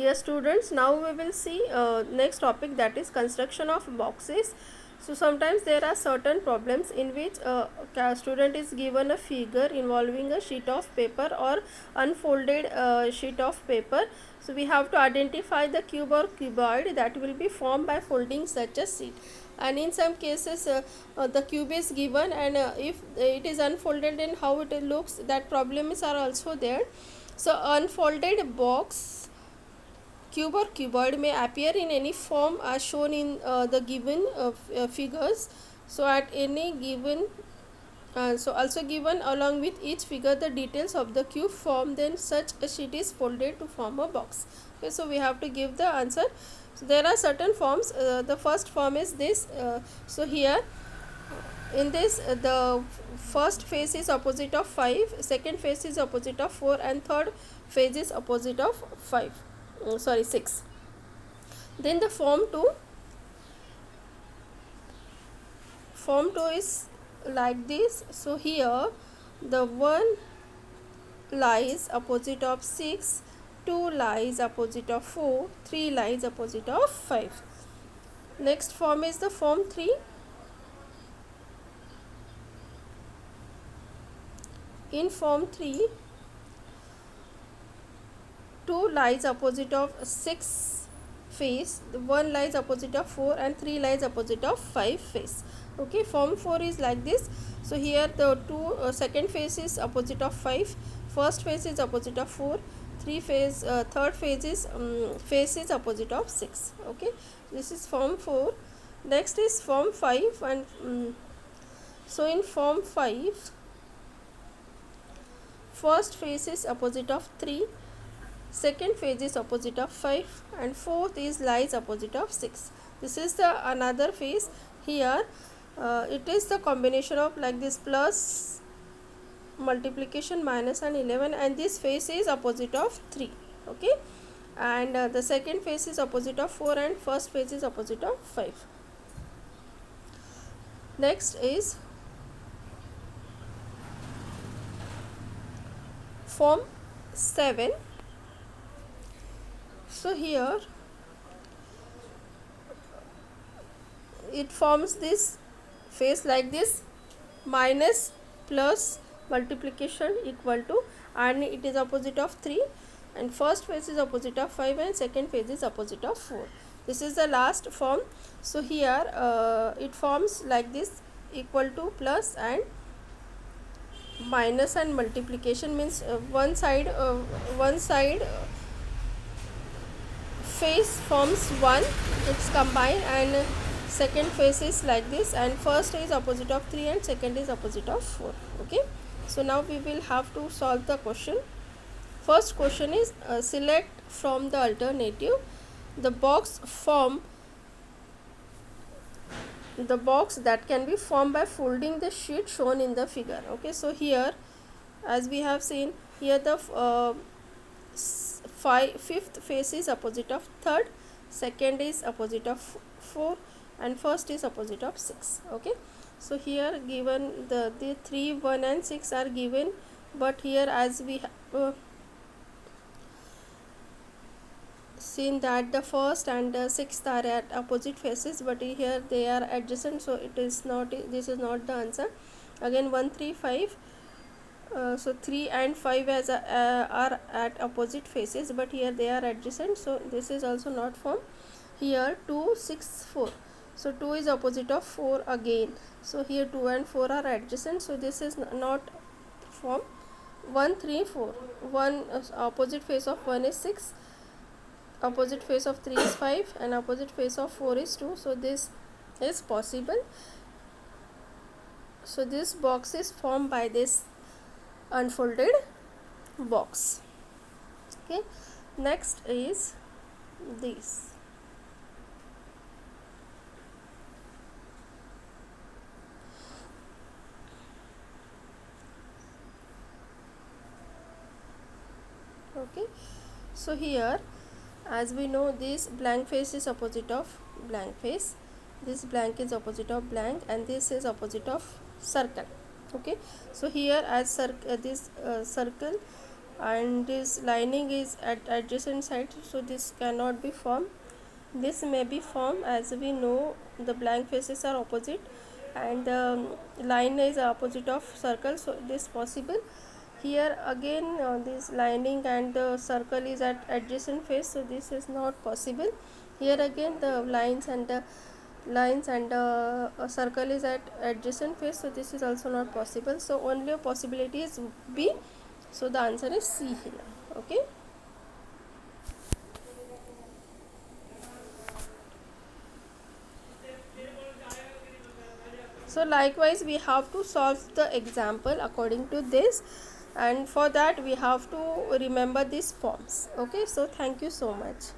Dear students, now we will see next topic, that is construction of boxes. So sometimes there are certain problems in which a student is given a figure involving a sheet of paper or unfolded sheet of paper. So we have to identify the cube or cuboid that will be formed by folding such a sheet. And in some cases the cube is given, and if it is unfolded and how it looks, that problems are also there. So unfolded box, cube or cuboid may appear in any form as shown in the given figures. So at any given so also given along with each figure the details of the cube form, then such a sheet is folded to form a box. Okay, so we have to give the answer. So there are certain forms. The first form is this. So here in this the first face is opposite of 5, second face is opposite of 4, and third face is opposite of 5. 6. Then the form 2 is like this. So here the 1 lies opposite of 6, 2 lies opposite of 4, 3 lies opposite of 5. Next form is the form 3. In form 3, 2 lies opposite of 6 face, 1 lies opposite of 4, and 3 lies opposite of 5 face. Okay, form 4 is like this. So here the second face is opposite of 5, first face is opposite of 4, third face is opposite of 6. Okay, this is form 4. Next is form 5, and so in form 5, first face is opposite of 3, second phase is opposite of 5, and fourth is lies opposite of 6. This is the another phase. Here it is the combination of like this, plus, multiplication, minus, and 11, and this phase is opposite of 3. Okay, and the second phase is opposite of 4, and first phase is opposite of 5. Next is form 7. So here it forms this face like this, minus, plus, multiplication equal to, and it is opposite of 3, and first phase is opposite of 5, and second phase is opposite of 4. This is the last form. So here it forms like this, equal to, plus, and minus, and multiplication means one side face forms 1, it's combined, and second face is like this, and first is opposite of 3 and second is opposite of 4. Okay, so now we will have to solve the question. First question is select from the alternative the box that can be formed by folding the sheet shown in the figure. Okay, so here as we have seen, here the fifth face is opposite of third, second is opposite of 4, and first is opposite of 6. Okay, so here given the 3, 1, and 6 are given, but here as we have seen that the first and the sixth are at opposite faces, but here they are adjacent, so it is not, this is not the answer. Again 1, 3, 5. So 3 and 5 are at opposite faces, but here they are adjacent, so this is also not formed. Here 2, 6, 4. So 2 is opposite of 4 again, so here 2 and 4 are adjacent, so this is not formed. 1, 3, 4. 1 opposite face of 1 is 6, opposite face of 3 is 5, and opposite face of 4 is 2, so this is possible. So this box is formed by this unfolded box. Okay, next is this. Okay, so here as we know, this blank face is opposite of blank face, this blank is opposite of blank, and this is opposite of circle. Okay, so here as this circle and this lining is at adjacent side, so this cannot be formed. This may be formed, as we know the blank faces are opposite and line is opposite of circle, so it is possible. Here again this lining and the circle is at adjacent face, so this is not possible. Here again the lines and a circle is at adjacent face, so this is also not possible. So only a possibility is B, so the answer is C here. Okay. So likewise we have to solve the example according to this, and for that we have to remember these forms. Okay, so thank you so much.